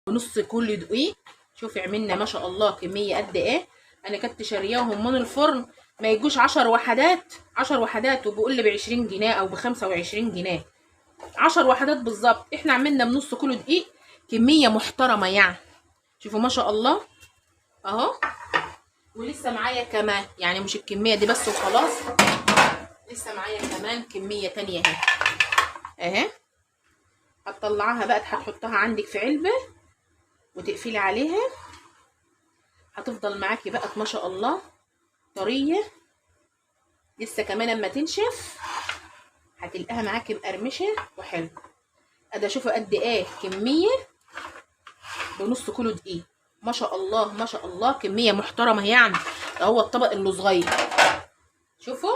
ونص كل دقيق. شوفي عملنا ما شاء الله كميه قد ايه. انا كنت شارياهم من الفرن ما يجوش 10 وحدات، 10 وحدات، وبيقول لي ب20 جنيه او ب25 جنيه. 10 وحدات بالظبط. احنا عملنا بنص كيلو دقيق كميه محترمه يعني. شوفوا ما شاء الله اهو. ولسه معايا كمان، يعني مش الكميه دي بس وخلاص، لسه معايا كمان كميه تانية اهي اهي. هتطلعها بقى، هتحطها عندك في علبه وتقفلي عليها، هتفضل معاكي بقى ما شاء الله طريه. لسه كمان اما تنشف هتلقاها معاكي مقرمشه وحلو. ادي شوفوا قد ايه كميه بنص كيلو دقيق. ما شاء الله ما شاء الله كميه محترمه يعني. ده هو الطبق اللي صغير. شوفوا